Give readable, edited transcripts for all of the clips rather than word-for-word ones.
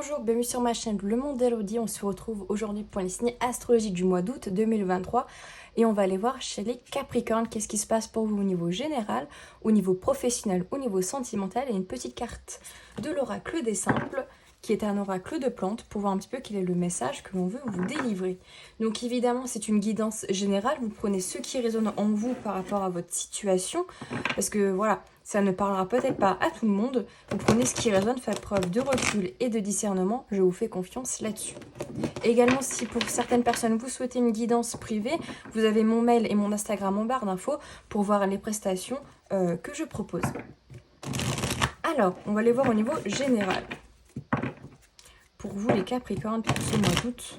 Bonjour, bienvenue sur ma chaîne Le Monde d'Elodie. On se retrouve aujourd'hui pour les signes astrologiques du mois d'août 2023 et on va aller voir chez les Capricornes qu'est-ce qui se passe pour vous au niveau général, au niveau professionnel, au niveau sentimental et une petite carte de l'oracle des simples qui est un oracle de plantes pour voir un petit peu quel est le message que l'on veut vous délivrer. Donc évidemment c'est une guidance générale, vous prenez ce qui résonne en vous par rapport à votre situation parce que voilà, ça ne parlera peut-être pas à tout le monde. Vous prenez ce qui résonne, faites preuve de recul et de discernement. Je vous fais confiance là-dessus. Également, si pour certaines personnes, vous souhaitez une guidance privée, vous avez mon mail et mon Instagram en barre d'infos pour voir les prestations que je propose. Alors, on va les voir au niveau général. Pour vous, les Capricornes, pour ce mois d'août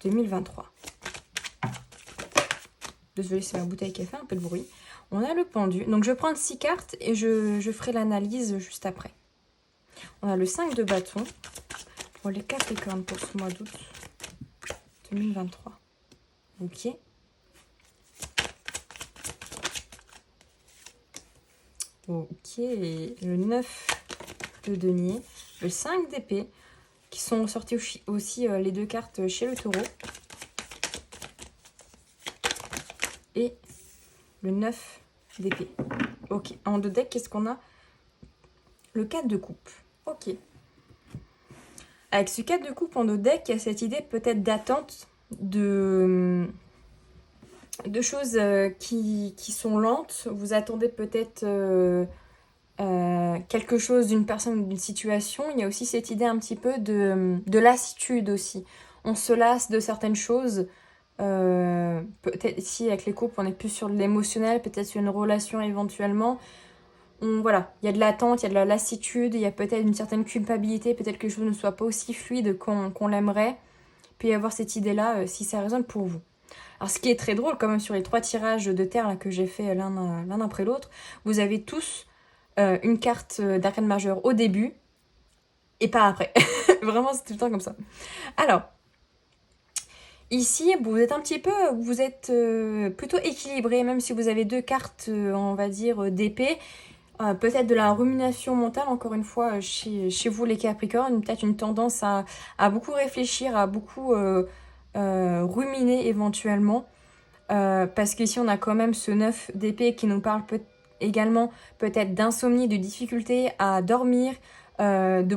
2023. Désolée, c'est ma bouteille qui a fait un peu de bruit. On a le pendu. Donc, je prends 6 cartes et je ferai l'analyse juste après. On a le 5 de bâton pour les Capricornes pour ce mois d'août 2023. Ok. Ok. Le 9 de denier. Le 5 d'épée. Qui sont sortis aussi les 2 cartes chez le taureau. Et le 9 d'épée. Ok. En deux decks, qu'est-ce qu'on a? Le 4 de coupe. Ok. Avec ce 4 de coupe en deux decks, il y a cette idée peut-être d'attente de choses qui sont lentes. Vous attendez peut-être quelque chose d'une personne ou d'une situation. Il y a aussi cette idée un petit peu de lassitude aussi. On se lasse de certaines choses. Peut-être ici avec les couples on est plus sur de l'émotionnel, peut-être sur une relation éventuellement. Voilà, il y a de l'attente, il y a de la lassitude, il y a peut-être une certaine culpabilité, peut-être que les choses ne soient pas aussi fluides qu'on l'aimerait. Il peut y avoir cette idée-là si ça résonne pour vous. Alors ce qui est très drôle quand même sur les 3 tirages de terre là, que j'ai fait l'un après l'autre, vous avez tous une carte d'arcane majeure au début et pas après. Vraiment c'est tout le temps comme ça. Alors, ici, vous êtes plutôt équilibré, même si vous avez 2 cartes, on va dire, d'épée. Peut-être de la rumination mentale, encore une fois, chez vous les Capricornes, peut-être une tendance à beaucoup réfléchir, à beaucoup ruminer éventuellement. Parce qu'ici, on a quand même ce 9 d'épée qui nous parle également peut-être d'insomnie, de difficulté à dormir, de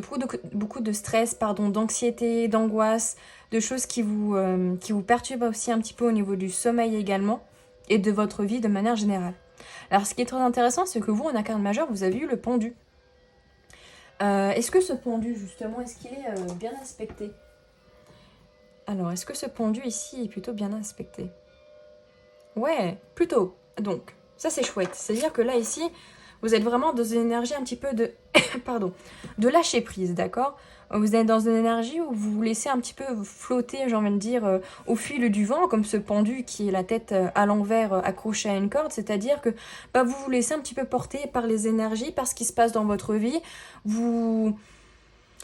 beaucoup de stress, d'anxiété, d'angoisse, de choses qui vous perturbent aussi un petit peu au niveau du sommeil également et de votre vie de manière générale. Alors ce qui est très intéressant, c'est que vous, en arcane majeur, vous avez eu le pendu. Est-ce que ce pendu, justement, est-ce qu'il est bien aspecté? Alors, est-ce que ce pendu ici est plutôt bien aspecté? Ouais, plutôt. Donc, ça c'est chouette. C'est-à-dire que là, ici, vous êtes vraiment dans une énergie un petit peu de... pardon, de lâcher prise, d'accord? Vous êtes dans une énergie où vous vous laissez un petit peu flotter, j'ai envie de dire, au fil du vent, comme ce pendu qui est la tête à l'envers accrochée à une corde. C'est-à-dire que vous vous laissez un petit peu porter par les énergies, par ce qui se passe dans votre vie. Vous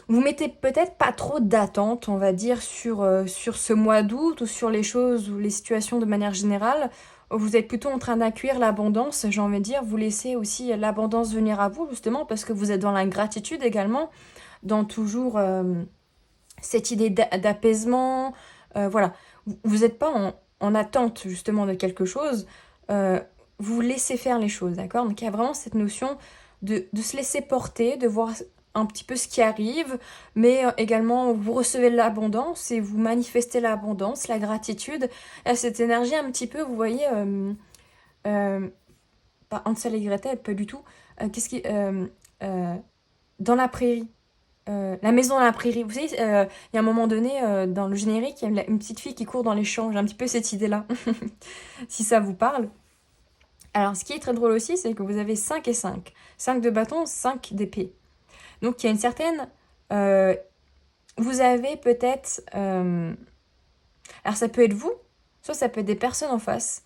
mettez peut-être pas trop d'attente, on va dire, sur ce mois d'août ou sur les choses ou les situations de manière générale. Vous êtes plutôt en train d'accueillir l'abondance, j'ai envie de dire. Vous laissez aussi l'abondance venir à vous, justement, parce que vous êtes dans la gratitude également, dans toujours cette idée d'apaisement. Voilà. Vous n'êtes pas en attente, justement, de quelque chose. Vous laissez faire les choses, d'accord? Donc, il y a vraiment cette notion de se laisser porter, de voir un petit peu ce qui arrive, mais également vous recevez l'abondance et vous manifestez l'abondance, la gratitude, et cette énergie un petit peu, vous voyez, pas Hansel et Gretel, pas du tout, dans la prairie, la maison dans la prairie, vous savez, il y a un moment donné, dans le générique, il y a une petite fille qui court dans les champs, j'ai un petit peu cette idée-là, si ça vous parle. Alors, ce qui est très drôle aussi, c'est que vous avez 5 et 5. 5 de bâton, 5 d'épée. Donc, il y a une certaine... vous avez peut-être... alors, ça peut être vous, soit ça peut être des personnes en face.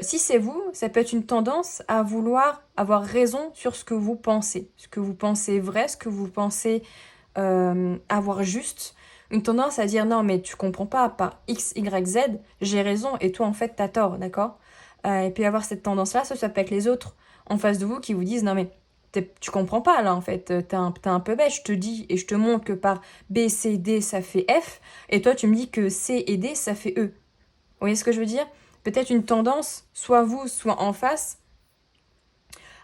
Si c'est vous, ça peut être une tendance à vouloir avoir raison sur ce que vous pensez. Ce que vous pensez vrai, ce que vous pensez avoir juste. Une tendance à dire, non, mais tu comprends pas, par X, Y, Z, j'ai raison, et toi, en fait, t'as tort, d'accord? Et puis avoir cette tendance-là, ça peut être les autres en face de vous qui vous disent, non, mais Tu comprends pas là en fait, t'es un peu bête, je te dis et je te montre que par B, C, D ça fait F, et toi tu me dis que C et D ça fait E. Vous voyez ce que je veux dire? Peut-être une tendance, soit vous, soit en face,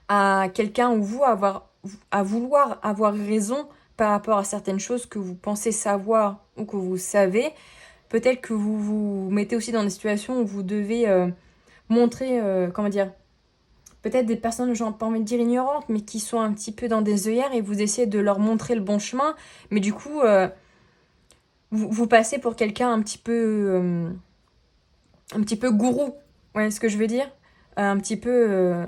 à quelqu'un ou vous à vouloir avoir raison par rapport à certaines choses que vous pensez savoir ou que vous savez. Peut-être que vous vous mettez aussi dans des situations où vous devez montrer, comment dire, peut-être des personnes, j'ai pas envie de dire ignorantes, mais qui sont un petit peu dans des œillères et vous essayez de leur montrer le bon chemin, mais du coup, vous passez pour quelqu'un un petit peu gourou. Vous voyez ce que je veux dire? Un petit peu,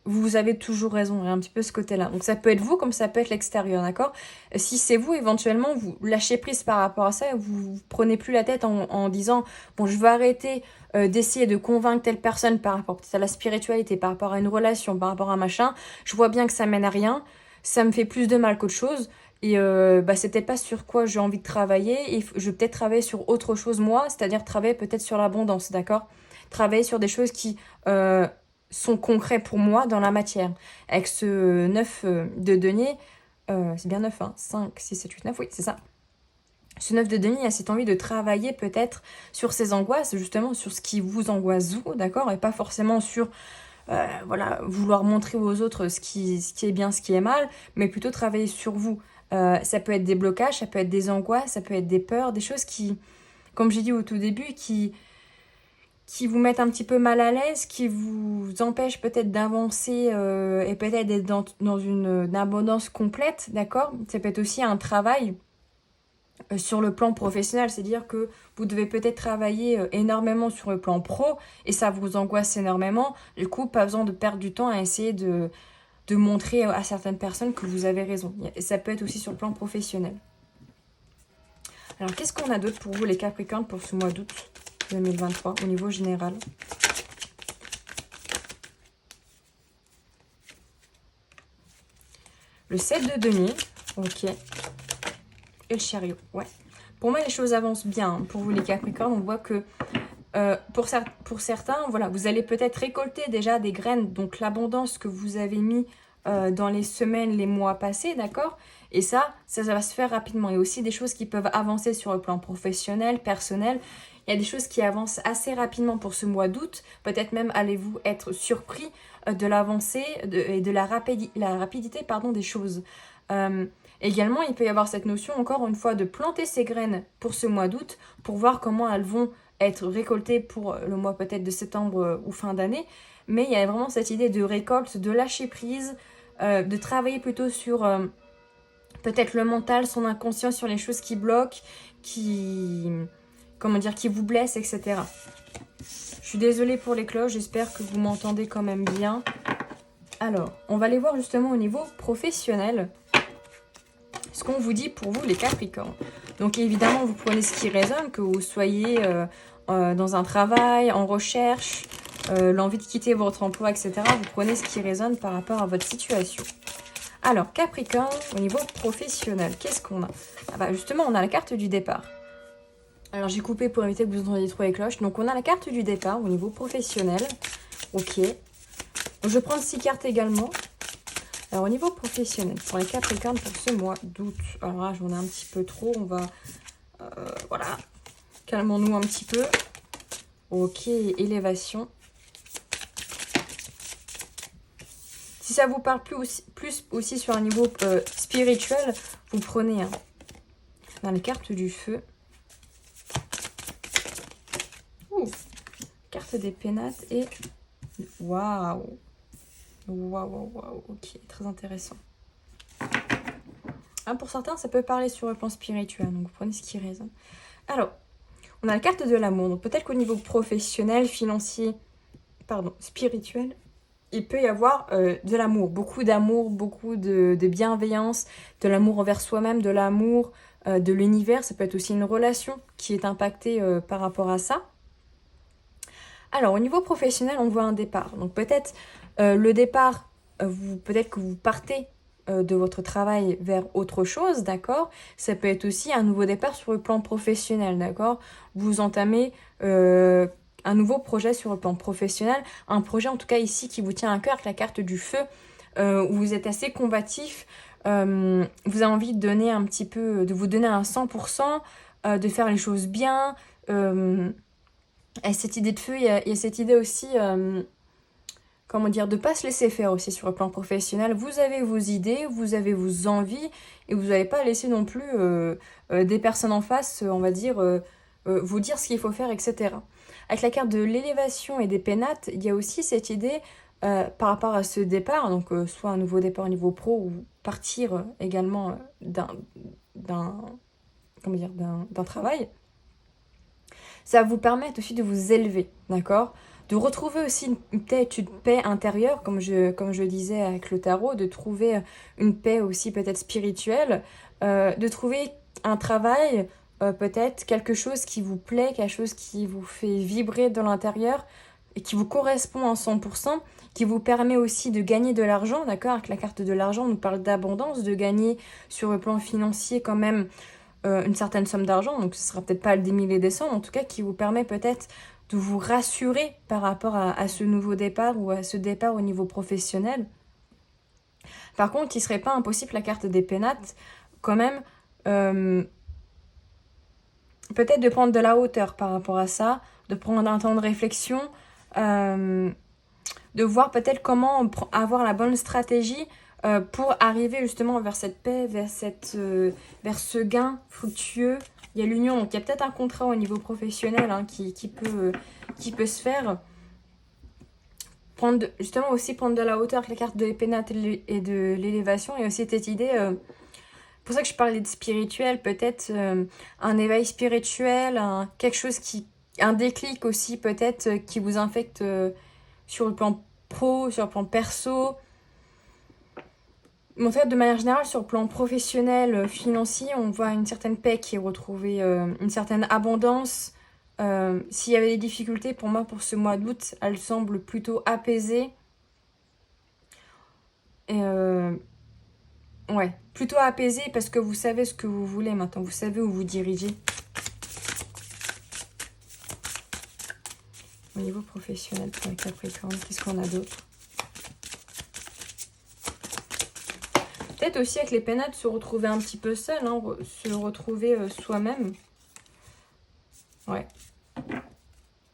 vous avez toujours raison, il y a un petit peu ce côté-là. Donc ça peut être vous comme ça peut être l'extérieur, d'accord? Si c'est vous, éventuellement, vous lâchez prise par rapport à ça, vous prenez plus la tête en disant, bon, je vais arrêter d'essayer de convaincre telle personne par rapport à la spiritualité, par rapport à une relation, par rapport à un machin. Je vois bien que ça mène à rien, ça me fait plus de mal qu'autre chose. Et c'est peut-être pas sur quoi j'ai envie de travailler, et je vais peut-être travailler sur autre chose moi, c'est-à-dire travailler peut-être sur l'abondance, d'accord? Travailler sur des choses qui sont concrets pour moi dans la matière. Avec ce 9 de denier, c'est bien 9, hein, 5, 6, 7, 8, 9, oui, c'est ça. Ce 9 de denier, il y a cette envie de travailler peut-être sur ces angoisses, justement sur ce qui vous angoisse vous, d'accord? Et pas forcément sur voilà, vouloir montrer aux autres ce qui est bien, ce qui est mal, mais plutôt travailler sur vous. Ça peut être des blocages, ça peut être des angoisses, ça peut être des peurs, des choses qui, comme j'ai dit au tout début, qui vous mettent un petit peu mal à l'aise, qui vous empêchent peut-être d'avancer et peut-être d'être dans une abondance complète, d'accord? Ça peut être aussi un travail sur le plan professionnel, c'est-à-dire que vous devez peut-être travailler énormément sur le plan pro et ça vous angoisse énormément. Du coup, pas besoin de perdre du temps à essayer de montrer à certaines personnes que vous avez raison. Et ça peut être aussi sur le plan professionnel. Alors, qu'est-ce qu'on a d'autre pour vous, les Capricornes, pour ce mois d'août 2023, au niveau général? Le 7 de denier, ok. Et le chariot, ouais. Pour moi, les choses avancent bien. Hein. Pour vous, les Capricornes, on voit que pour certains, voilà, vous allez peut-être récolter déjà des graines, donc l'abondance que vous avez mis dans les semaines, les mois passés, d'accord? Et ça va se faire rapidement. Il y a aussi des choses qui peuvent avancer sur le plan professionnel, personnel. Il y a des choses qui avancent assez rapidement pour ce mois d'août. Peut-être même allez-vous être surpris de l'avancée et de la rapidité des choses. Également, il peut y avoir cette notion, encore une fois, de planter ces graines pour ce mois d'août pour voir comment elles vont être récoltées pour le mois peut-être de septembre ou fin d'année. Mais il y a vraiment cette idée de récolte, de lâcher prise, de travailler plutôt sur peut-être le mental, son inconscient, sur les choses qui bloquent, qui vous blessent, etc. Je suis désolée pour les cloches, j'espère que vous m'entendez quand même bien. Alors, on va aller voir justement au niveau professionnel ce qu'on vous dit pour vous, les Capricornes. Donc évidemment, vous prenez ce qui résonne, que vous soyez dans un travail, en recherche, l'envie de quitter votre emploi, etc. Vous prenez ce qui résonne par rapport à votre situation. Alors, Capricorne, au niveau professionnel, qu'est-ce qu'on a? Ah bah justement, on a la carte du départ. Alors, j'ai coupé pour éviter que vous entendiez trop les cloches. Donc, on a la carte du départ au niveau professionnel. Ok. Donc, je vais prendre 6 cartes également. Alors, au niveau professionnel, pour les Capricornes, pour ce mois d'août, alors là, j'en ai un petit peu trop, on va... voilà, calmons-nous un petit peu. Ok, élévation. Si ça vous parle plus aussi sur un niveau spirituel, vous prenez dans les cartes du feu. Ouh, carte des pénates et... Waouh! Waouh, ok, très intéressant. Pour certains, ça peut parler sur le plan spirituel, donc vous prenez ce qui résonne. Alors, on a la carte de l'amour, donc peut-être qu'au niveau professionnel, financier, spirituel, il peut y avoir de l'amour, beaucoup de bienveillance, de l'amour envers soi-même, de l'amour de l'univers. Ça peut être aussi une relation qui est impactée par rapport à ça. Alors, au niveau professionnel, on voit un départ. Donc peut-être le départ, peut-être que vous partez de votre travail vers autre chose, d'accord? Ça peut être aussi un nouveau départ sur le plan professionnel, d'accord? Vous entamez un nouveau projet sur le plan professionnel, un projet en tout cas ici qui vous tient à cœur, avec la carte du feu, où vous êtes assez combatif, vous avez envie de donner un petit peu, de vous donner un 100%, de faire les choses bien. Et cette idée de feu, il y a cette idée aussi, comment dire, de pas se laisser faire aussi sur le plan professionnel. Vous avez vos idées, vous avez vos envies, et vous n'avez pas laissé non plus des personnes en face, on va dire, vous dire ce qu'il faut faire, etc. Avec la carte de l'élévation et des pénates, il y a aussi cette idée par rapport à ce départ, donc soit un nouveau départ au niveau pro ou partir également d'un comment dire, d'un travail. Ça va vous permettre aussi de vous élever, d'accord? De retrouver aussi peut-être une paix intérieure, comme je disais avec le tarot, de trouver une paix aussi peut-être spirituelle, de trouver un travail, peut-être quelque chose qui vous plaît, quelque chose qui vous fait vibrer dans l'intérieur et qui vous correspond à 100%, qui vous permet aussi de gagner de l'argent, d'accord? Avec la carte de l'argent, on nous parle d'abondance, de gagner sur le plan financier quand même une certaine somme d'argent, donc ce sera peut-être pas des milliers et des cents, en tout cas qui vous permet peut-être de vous rassurer par rapport à ce nouveau départ ou à ce départ au niveau professionnel. Par contre, il serait pas impossible la carte des pénates, quand même, peut-être de prendre de la hauteur par rapport à ça, de prendre un temps de réflexion, de voir peut-être comment avoir la bonne stratégie pour arriver justement vers cette paix, vers ce gain fructueux. Il y a l'union, donc il y a peut-être un contrat au niveau professionnel qui peut se faire. Justement aussi prendre de la hauteur avec la carte de l'épénate et de l'élévation. Il y a aussi cette idée, pour ça que je parlais de spirituel, peut-être un éveil spirituel, quelque chose un déclic aussi peut-être qui vous infecte sur le plan pro, sur le plan perso. En fait, de manière générale, sur le plan professionnel, financier, on voit une certaine paix qui est retrouvée, une certaine abondance. S'il y avait des difficultés, pour moi, pour ce mois d'août, elles semblent plutôt apaisées. Et ouais, plutôt apaisées parce que vous savez ce que vous voulez maintenant. Vous savez où vous dirigez. Au niveau professionnel pour les Capricornes, qu'est-ce qu'on a d'autre? Peut-être aussi avec les pénates se retrouver un petit peu seul, se retrouver soi-même. Ouais. Il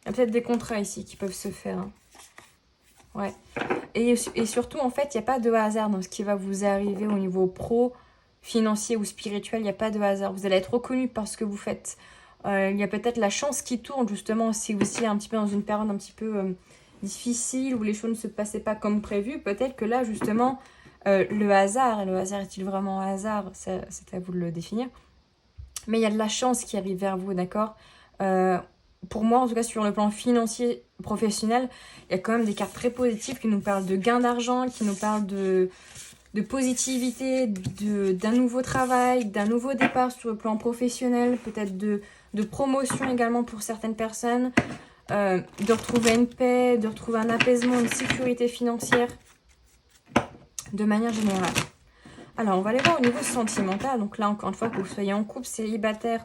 y a peut-être des contrats ici qui peuvent se faire. Hein. Ouais. Et surtout, en fait, il n'y a pas de hasard dans ce qui va vous arriver au niveau pro, financier ou spirituel. Il n'y a pas de hasard. Vous allez être reconnu par ce que vous faites. Il y a peut-être la chance qui tourne, justement, si vous étiez un petit peu dans une période un petit peu difficile, où les choses ne se passaient pas comme prévu. Peut-être que là, justement, le hasard est-il vraiment un hasard? C'est à vous de le définir. Mais il y a de la chance qui arrive vers vous, d'accord? Pour moi, en tout cas, sur le plan financier, professionnel, il y a quand même des cartes très positives qui nous parlent de gain d'argent, qui nous parlent de positivité, d'un nouveau travail, d'un nouveau départ sur le plan professionnel, peut-être de promotion également pour certaines personnes, de retrouver une paix, de retrouver un apaisement, une sécurité financière, de manière générale. Alors, on va aller voir au niveau sentimental. Donc là, encore une fois, que vous soyez en couple, célibataire,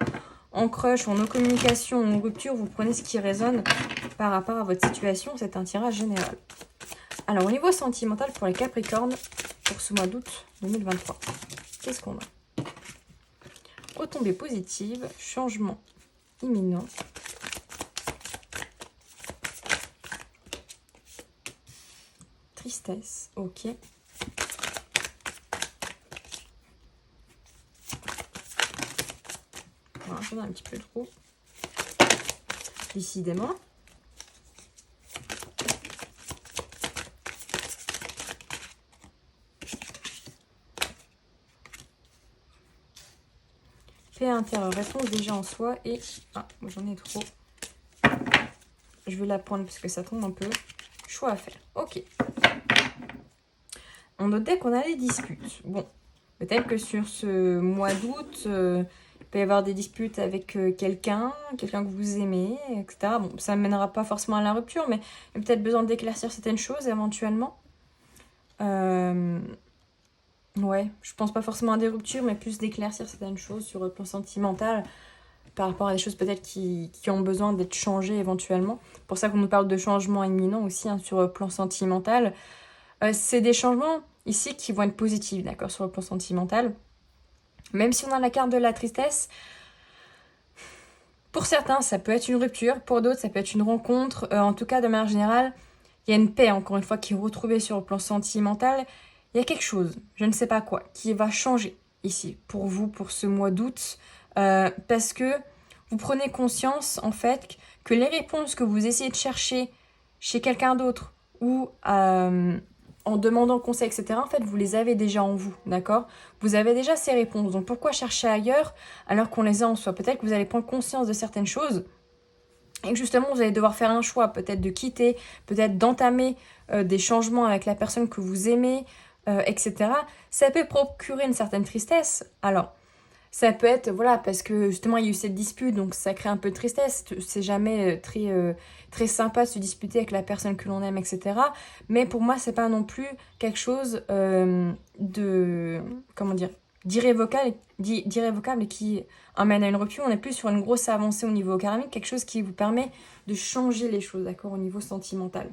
en crush, en no communication, en rupture, vous prenez ce qui résonne par rapport à votre situation. C'est un tirage général. Alors, au niveau sentimental pour les Capricornes, pour ce mois d'août 2023, qu'est-ce qu'on a? Retombée positive, changement imminent. Tristesse, ok. Voilà, j'en ai un petit peu trop. Décidément. Paix intérieure, réponse déjà en soi et... Ah, j'en ai trop. Je vais la prendre parce que ça tombe un peu. Choix à faire. Ok. On notait qu'on a les disputes. Bon, peut-être que sur ce mois d'août, il peut y avoir des disputes avec quelqu'un que vous aimez, etc. Bon, ça ne mènera pas forcément à la rupture, mais il y a peut-être besoin d'éclaircir certaines choses éventuellement. Ouais, je pense pas forcément à des ruptures, mais plus d'éclaircir certaines choses sur le plan sentimental par rapport à des choses peut-être qui ont besoin d'être changées éventuellement. Pour ça qu'on nous parle de changements imminents aussi sur le plan sentimental. C'est des changements ici qui vont être positives, d'accord, sur le plan sentimental. Même si on a la carte de la tristesse, pour certains, ça peut être une rupture, pour d'autres, ça peut être une rencontre. En tout cas, de manière générale, il y a une paix, encore une fois, qui est retrouvée sur le plan sentimental. Il y a quelque chose, je ne sais pas quoi, qui va changer ici, pour vous, pour ce mois d'août. Parce que vous prenez conscience, en fait, que les réponses que vous essayez de chercher chez quelqu'un d'autre ou en demandant conseil, etc., en fait, vous les avez déjà en vous, d'accord? Vous avez déjà ces réponses. Donc, pourquoi chercher ailleurs alors qu'on les a en soi? Peut-être que vous allez prendre conscience de certaines choses et que justement, vous allez devoir faire un choix, peut-être de quitter, peut-être d'entamer des changements avec la personne que vous aimez, etc. Ça peut procurer une certaine tristesse. Alors, ça peut être, voilà, parce que justement, il y a eu cette dispute, donc ça crée un peu de tristesse. C'est jamais très sympa de se disputer avec la personne que l'on aime, etc. Mais pour moi, c'est pas non plus quelque chose de, comment dire, d'irrévocable et qui emmène à une rupture. On est plus sur une grosse avancée au niveau karmique, quelque chose qui vous permet de changer les choses, d'accord, au niveau sentimental.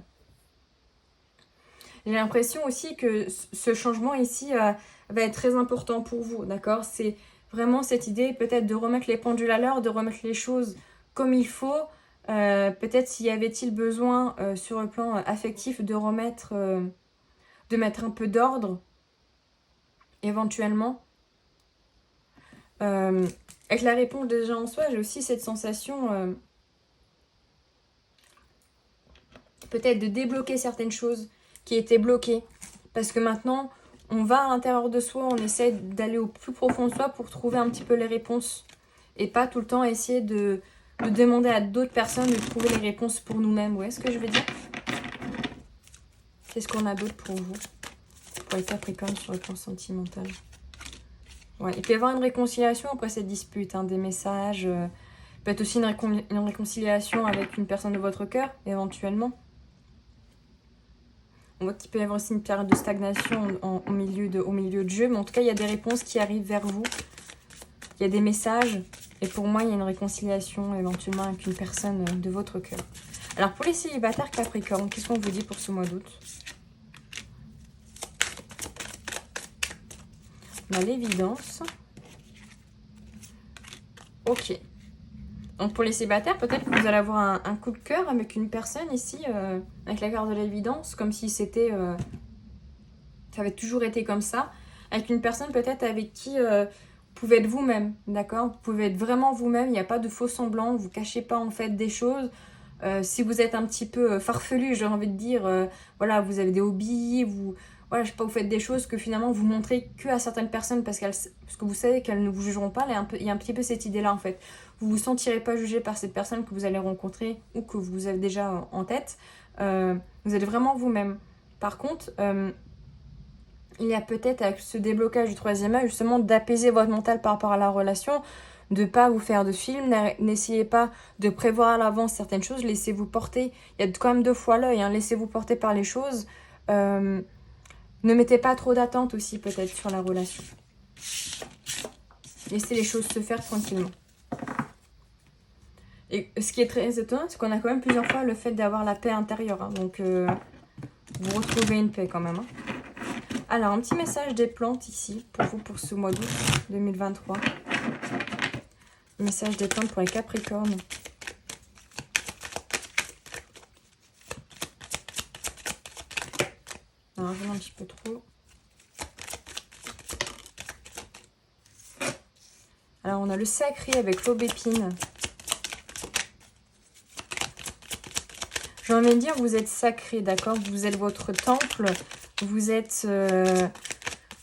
J'ai l'impression aussi que ce changement ici va être très important pour vous, d'accord? C'est vraiment cette idée peut-être de remettre les pendules à l'heure, de remettre les choses comme il faut. Peut-être s'il y avait-il besoin sur le plan affectif de de mettre un peu d'ordre, éventuellement. Avec la réponse déjà en soi, j'ai aussi cette sensation peut-être de débloquer certaines choses qui étaient bloquées. Parce que maintenant, on va à l'intérieur de soi, on essaie d'aller au plus profond de soi pour trouver un petit peu les réponses. Et pas tout le temps essayer de demander à d'autres personnes de trouver les réponses pour nous-mêmes. Vous voyez ce que je veux dire? Qu'est-ce qu'on a d'autre pour vous? Pour les Capricornes sur le plan sentimental. Ouais, il peut y avoir une réconciliation après cette dispute, hein, des messages. Peut-être aussi une réconciliation avec une personne de votre cœur, éventuellement. On voit qu'il peut y avoir aussi une période de stagnation au milieu de jeu. Mais en tout cas, il y a des réponses qui arrivent vers vous. Il y a des messages. Et pour moi, il y a une réconciliation éventuellement avec une personne de votre cœur. Alors, pour les célibataires Capricorne, qu'est-ce qu'on vous dit pour ce mois d'août? On a l'évidence. Ok. Donc pour les célibataires, peut-être que vous allez avoir un coup de cœur avec une personne ici, avec la carte de l'évidence, comme si c'était... ça avait toujours été comme ça. Avec une personne peut-être avec qui vous pouvez être vous-même, d'accord? Vous pouvez être vraiment vous-même, il n'y a pas de faux semblants, vous ne cachez pas en fait des choses. Si vous êtes un petit peu farfelu, j'ai envie de dire, voilà, vous avez des hobbies, voilà, je sais pas, vous faites des choses que finalement vous montrez que à certaines personnes parce que vous savez qu'elles ne vous jugeront pas. Il y a un petit peu cette idée-là en fait. Vous vous sentirez pas jugé par cette personne que vous allez rencontrer ou que vous avez déjà en tête. Vous êtes vraiment vous-même. Par contre, il y a peut-être avec ce déblocage du troisième œil justement d'apaiser votre mental par rapport à la relation, de ne pas vous faire de film, n'essayez pas de prévoir à l'avance certaines choses, laissez-vous porter. Il y a quand même deux fois l'œil, hein, laissez-vous porter par les choses. Ne mettez pas trop d'attente aussi peut-être sur la relation. Laissez les choses se faire tranquillement. Et ce qui est très étonnant, c'est qu'on a quand même plusieurs fois le fait d'avoir la paix intérieure. Hein, donc, vous retrouvez une paix quand même. Hein. Alors, un petit message des plantes ici, pour vous, pour ce mois d'août 2023. Message des plantes pour les Capricornes. Alors, je vais un petit peu trop. Alors, on a le sacré avec l'aubépine. J'ai envie de dire, vous êtes sacré, d'accord? Vous êtes votre temple. Vous êtes...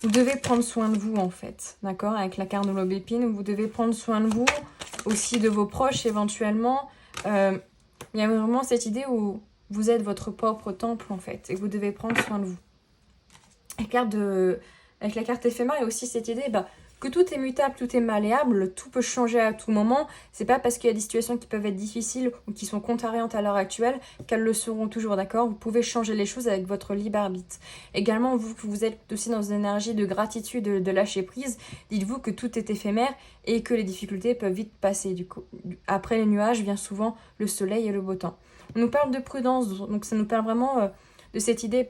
vous devez prendre soin de vous, en fait. D'accord? Avec la carte de l'aubépine, vous devez prendre soin de vous. Aussi de vos proches, éventuellement. Il y a vraiment cette idée où vous êtes votre propre temple, en fait. Et vous devez prendre soin de vous. Avec la carte éphémère, il y a aussi cette idée... que tout est mutable, tout est malléable, tout peut changer à tout moment. C'est pas parce qu'il y a des situations qui peuvent être difficiles ou qui sont contrariantes à l'heure actuelle qu'elles le seront toujours, d'accord? Vous pouvez changer les choses avec votre libre arbitre. Également, vous êtes aussi dans une énergie de gratitude, de lâcher prise. Dites-vous que tout est éphémère et que les difficultés peuvent vite passer. Du coup, après les nuages vient souvent le soleil et le beau temps. On nous parle de prudence, donc ça nous parle vraiment de cette idée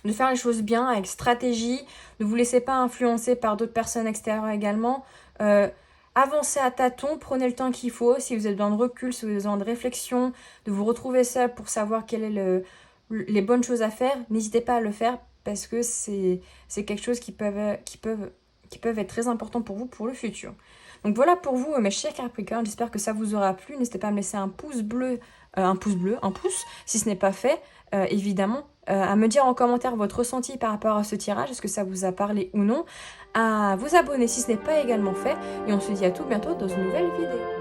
de faire les choses bien, avec stratégie. Ne vous laissez pas influencer par d'autres personnes extérieures également. Euh, Avancez à tâtons, prenez le temps qu'il faut. Si vous avez besoin de recul, si vous avez besoin de réflexion, de vous retrouver seul pour savoir quelles sont les bonnes choses à faire, n'hésitez pas à le faire parce que c'est quelque chose qui peuvent être très important pour vous pour le futur. Donc voilà pour vous, mes chers Capricornes. J'espère que ça vous aura plu. N'hésitez pas à me laisser un pouce bleu, un pouce, si ce n'est pas fait, évidemment. À me dire en commentaire votre ressenti par rapport à ce tirage, est-ce que ça vous a parlé ou non. À vous abonner si ce n'est pas également fait. Et on se dit à tout bientôt dans une nouvelle vidéo.